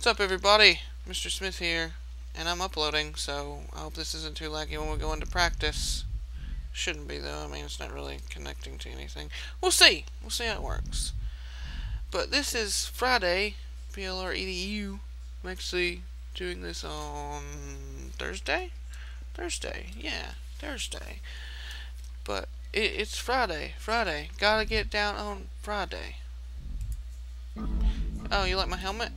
What's up, everybody? Mr. Smith here, and I'm uploading, so I hope this isn't too laggy when we go into practice. Shouldn't be, though. I mean, it's not really connecting to anything. We'll see. We'll see how it works. But this is Friday, PLREDU. I'm actually doing this on Thursday? Yeah, Thursday. But it's Friday. Gotta get down on Friday. Oh, you like my helmet?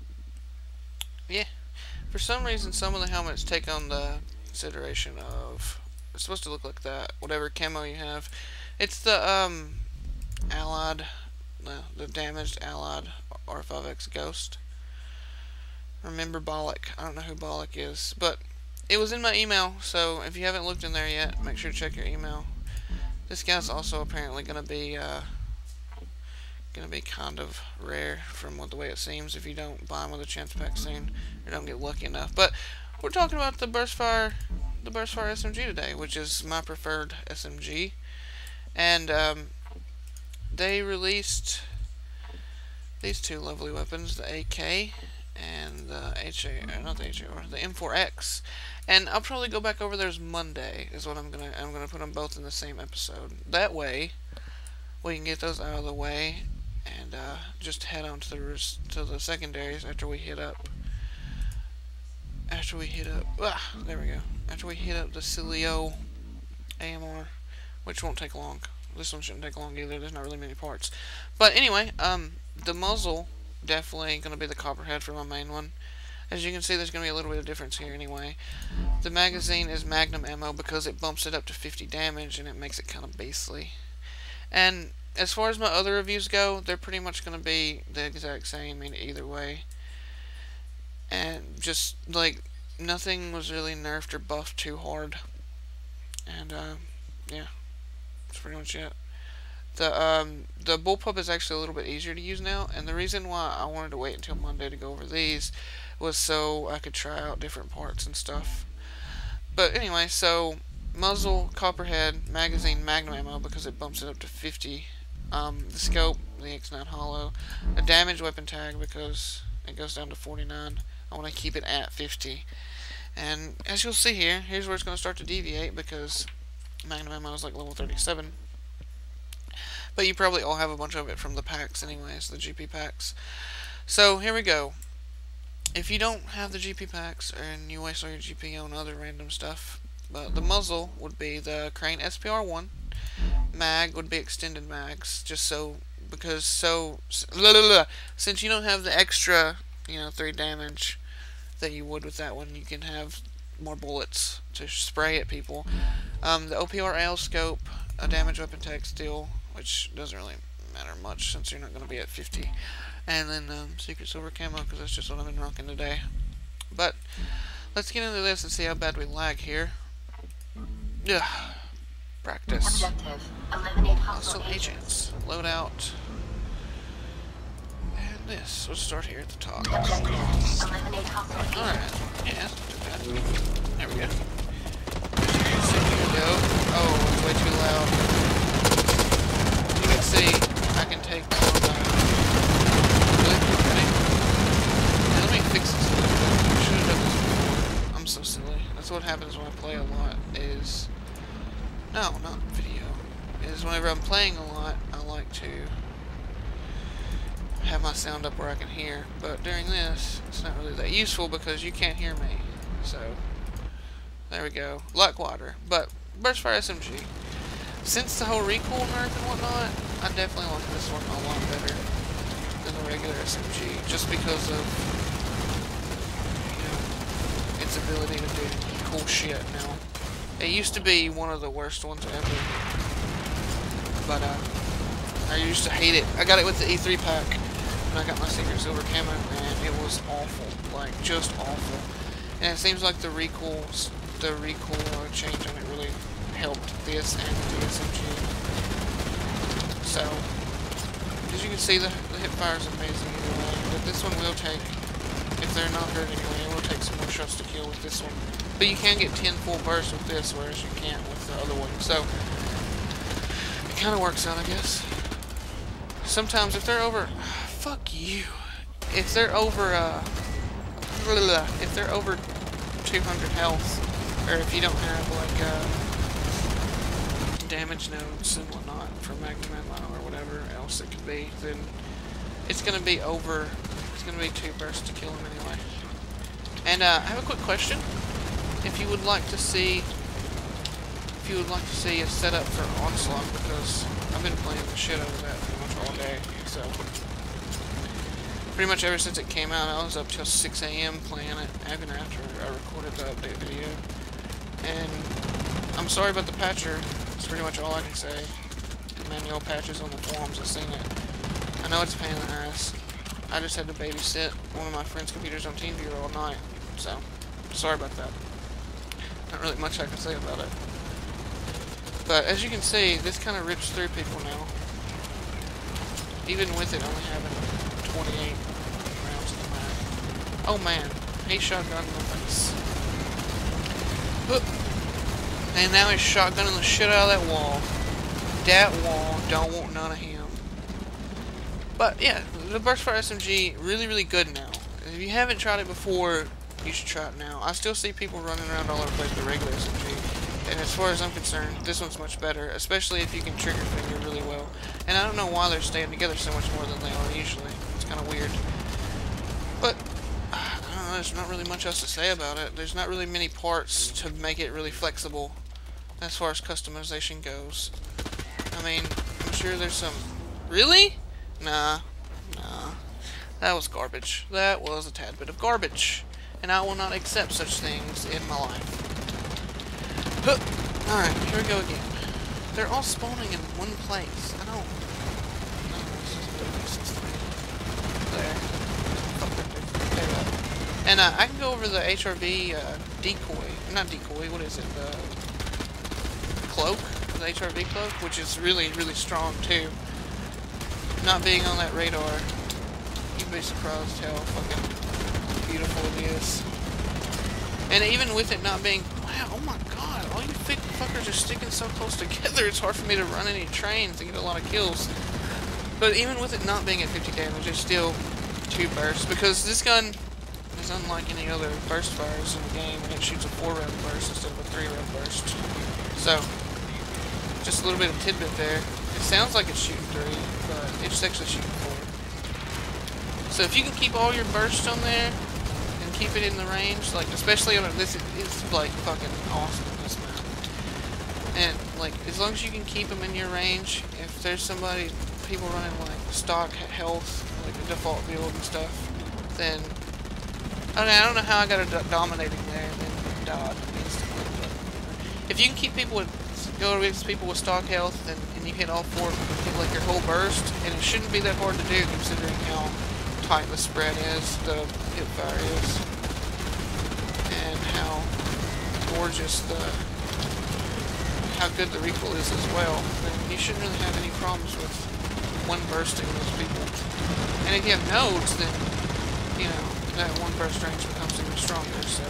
Yeah. For some reason, some of the helmets take on the consideration of it's supposed to look like that, whatever camo you have. It's the Allied, the damaged Allied R5X Ghost. Remember Bollock. I don't know who Bollock is, but it was in my email. So if you haven't looked in there yet, make sure to check your email. This guy's also apparently gonna be kind of rare from the way it seems if you don't buy him with a chance pack soon or don't get lucky enough. But we're talking about the Burstfire SMG today, which is my preferred SMG, and they released these two lovely weapons, the AK and the the M4X, and I'll probably go back over theirs Monday. Is what I'm gonna put them both in the same episode. That way we can get those out of the way and just head on to the secondaries after we hit up there we go. After we hit up the Cilio AMR, which won't take long. This one shouldn't take long either. There's not really many parts. But anyway, the muzzle definitely going to be the copperhead for my main one. As you can see, there's going to be a little bit of difference here anyway. The magazine is Magnum ammo because it bumps it up to 50 damage and it makes it kind of beastly. And as far as my other reviews go, they're pretty much going to be the exact same in either way. And just, like, nothing was really nerfed or buffed too hard. And, yeah. That's pretty much it. The bullpup is actually a little bit easier to use now. And the reason why I wanted to wait until Monday to go over these was so I could try out different parts and stuff. But anyway, so muzzle, copperhead, magazine, Magnum ammo because it bumps it up to 50. The scope, the X9 hollow, a damage weapon tag because it goes down to 49. I want to keep it at 50. And as you'll see here, here's where it's going to start to deviate because Magnum ammo is like level 37. But you probably all have a bunch of it from the packs anyways, the GP packs. So here we go. If you don't have the GP packs and you waste all your GP on other random stuff, the muzzle would be the Crane SPR1. Mag would be extended mags, just since you don't have the extra, 3 damage that you would with that one, you can have more bullets to spray at people. The OPR AL scope, a damage weapon tag steel, which doesn't really matter much since you're not going to be at 50. And then secret silver camo, because that's just what I've been rocking today. But let's get into this and see how bad we lag here. Ugh. Practice. Objective. Eliminate Hostile hostile agents. agents. Loadout. And this. Let's start here at the top. Objective. Eliminate hostile agents. Alright. Yeah, that's not too bad. There we go. Here we go. Oh, it's way too loud. You can see I can take more time. Really? Ready? Now, let me fix this a little bit. I should have done this before. I'm so silly. That's what happens when I play a lot is... No, not video. Is whenever I'm playing a lot, I like to have my sound up where I can hear. But during this, it's not really that useful because you can't hear me. So, there we go. Like water. But, Burstfire SMG. Since the whole recoil nerf and whatnot, I definitely like this one a lot better than the regular SMG. Just because of, its ability to do cool shit now. It used to be one of the worst ones ever, but I used to hate it. I got it with the E3 pack, and I got my secret silver camo, and it was awful, like just awful. And it seems like the recoil change on it really helped this and the SMG. So, as you can see, the hip fire is amazing either way, but this one will take, if they're not hurt anyway, it will take some more shots to kill with this one. But you can get 10 full bursts with this, whereas you can't with the other one. So, it kind of works out, I guess. Sometimes if they're over... Fuck you. If they're over if they're over 200 health, or if you don't have like damage nodes and whatnot for magnum ammo or whatever else it could be, then it's gonna be over. It's gonna be 2 bursts to kill them anyway. And I have a quick question. If you would like to see a setup for Onslaught, because I've been playing the shit out of that pretty much all day, so pretty much ever since it came out, I was up till 6 AM playing it, even after I recorded the update video. And I'm sorry about the patcher. That's pretty much all I can say. Manual patches on the forums, I've seen it. I know it's a pain in the ass. I just had to babysit one of my friend's computers on TeamViewer all night, so sorry about that. Not really much I can say about it. But as you can see, this kind of rips through people now. Even with it only having 28 rounds in the mag. Oh man, he shotgun in the face. Whoop. And now he's shotgunning the shit out of that wall. That wall don't want none of him. But yeah, the Burstfire SMG, really, really good now. If you haven't tried it before, you should try it now. I still see people running around all over the place with the regular SMG. And as far as I'm concerned, this one's much better, especially if you can trigger finger really well. And I don't know why they're staying together so much more than they are usually. It's kind of weird. But, I don't know, there's not really much else to say about it. There's not really many parts to make it really flexible as far as customization goes. I mean, I'm sure there's some... Really? Nah. That was garbage. That was a tad bit of garbage. And I will not accept such things in my life. Alright, here we go again. They're all spawning in one place. I don't... No, this is there. And I can go over the HRV decoy. Not decoy, what is it? The cloak? The HRV cloak, which is really, really strong too. Not being on that radar, you'd be surprised how fucking beautiful it is. And even with it not being... Wow, oh my god, all you thick fuckers are sticking so close together, it's hard for me to run any trains and get a lot of kills. But even with it not being at 50 damage, it's still 2 bursts, because this gun is unlike any other burst fires in the game, and it shoots a 4-round burst instead of a 3-round burst. So, just a little bit of tidbit there. It sounds like it's shooting 3, but it's actually shooting 4. So if you can keep all your bursts on there, keep it in the range, like especially on this, it's like fucking awesome on this map. And like as long as you can keep them in your range, if there's people running like stock health, like a default build and stuff, then I don't know how I got it dominating there and then died instantly. But if you can keep people go against people with stock health and you hit all 4, hit like your whole burst, and it shouldn't be that hard to do considering how tight the spread is, the hip fire is, and how gorgeous how good the recoil is as well, then you shouldn't really have any problems with one bursting those people. And if you have nodes, then, you know, that one burst range becomes even stronger, so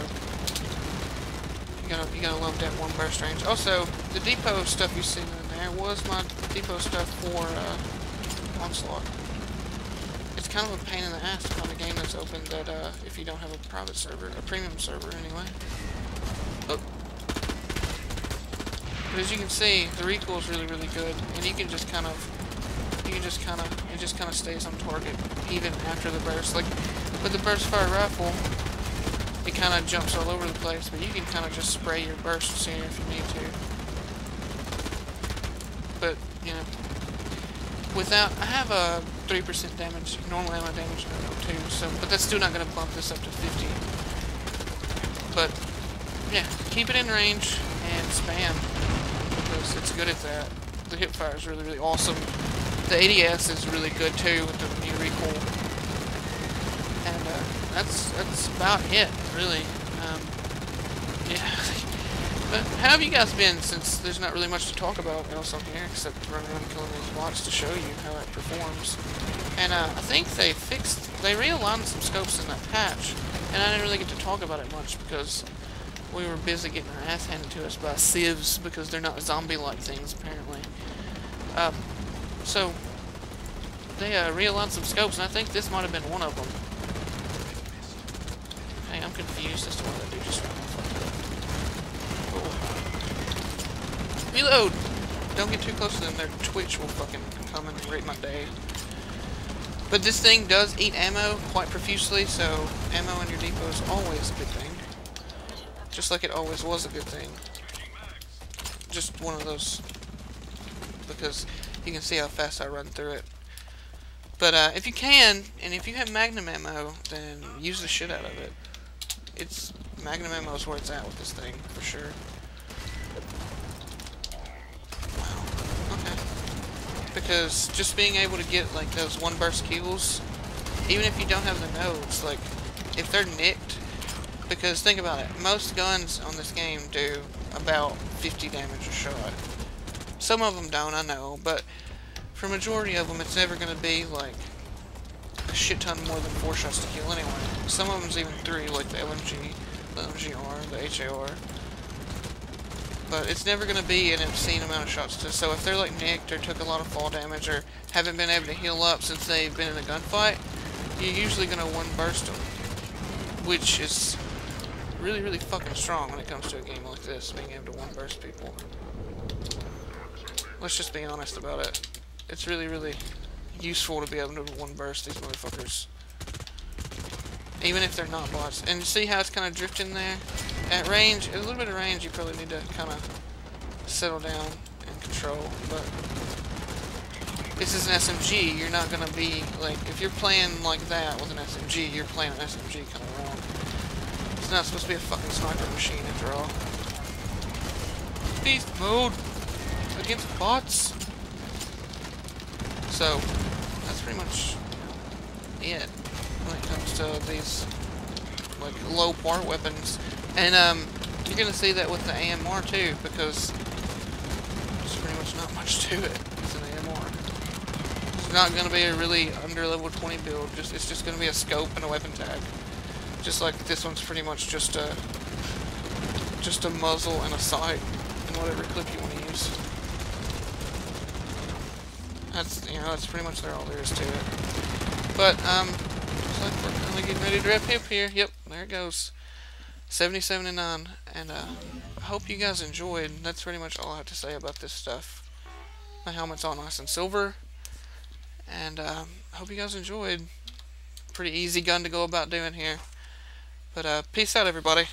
you gotta love that one burst range. Also, the depot stuff you've seen in there was my depot stuff for Onslaught. It's kind of a pain in the ass to find a game that's open that, if you don't have a private server, a premium server anyway. Oh. But as you can see, the recoil is really, really good, and it just kind of stays on target even after the burst. Like with the burst fire rifle, it kind of jumps all over the place, but you can kind of just spray your bursts here if you need to. But you know, I have a 3% damage, normal ammo damage too, so, but that's still not going to bump this up to 50. But, yeah, keep it in range and spam, because it's good at that. The hip fire is really, really awesome. The ADS is really good too with the new recoil. And, that's about it, really. Yeah. But how have you guys been, since there's not really much to talk about else on here except running around killing these bots to show you how it performs? And I think they realigned some scopes in that patch, and I didn't really get to talk about it much because we were busy getting our ass handed to us by civs because they're not zombie-like things apparently. So they realigned some scopes, and I think this might have been one of them. confused as to why that dude just ran off like that. Reload! Don't get too close to them. Their Twitch will fucking come and rape my day. But this thing does eat ammo quite profusely, so ammo in your depot is always a good thing. Just like it always was a good thing. Just one of those, because you can see how fast I run through it. But if you can, and if you have Magnum ammo, then use the shit out of it. Magnum ammo is where it's at with this thing, for sure. Wow. Okay. Because just being able to get like those one burst kills, even if you don't have the nodes, like if they're nicked, because think about it, most guns on this game do about 50 damage a shot. Some of them don't, I know, but for a majority of them, it's never going to be like a shit ton more than 4 shots to kill anyway. Some of them's even 3, like the LMG, the MGR, the HAR. But it's never going to be an obscene amount of shots to. So if they're like nicked or took a lot of fall damage or haven't been able to heal up since they've been in a gunfight, you're usually going to one burst them, which is really, really fucking strong when it comes to a game like this, being able to one burst people. Let's just be honest about it. It's really, really useful to be able to one burst these motherfuckers, even if they're not bots. And you see how it's kind of drifting there? At range, a little bit of range, you probably need to kind of settle down and control. But this is an SMG. You're not gonna be like, if you're playing like that with an SMG, you're playing an SMG kind of wrong. It's not supposed to be a fucking sniper machine after all. Beast mode against bots. So that's pretty much it when it comes to these like low part weapons. And you're gonna see that with the AMR too, because there's pretty much not much to it. It's an AMR. It's not gonna be a really under level 20 build. It's just gonna be a scope and a weapon tag. Just like this one's pretty much just a muzzle and a sight and whatever clip you want to use. That's pretty much all there is to it. But looks like we're kind of getting ready to wrap up here. Yep, there it goes. 7079, and I hope you guys enjoyed. That's pretty much all I have to say about this stuff. My helmet's all nice and silver, and I hope you guys enjoyed. Pretty easy gun to go about doing here. But peace out, everybody.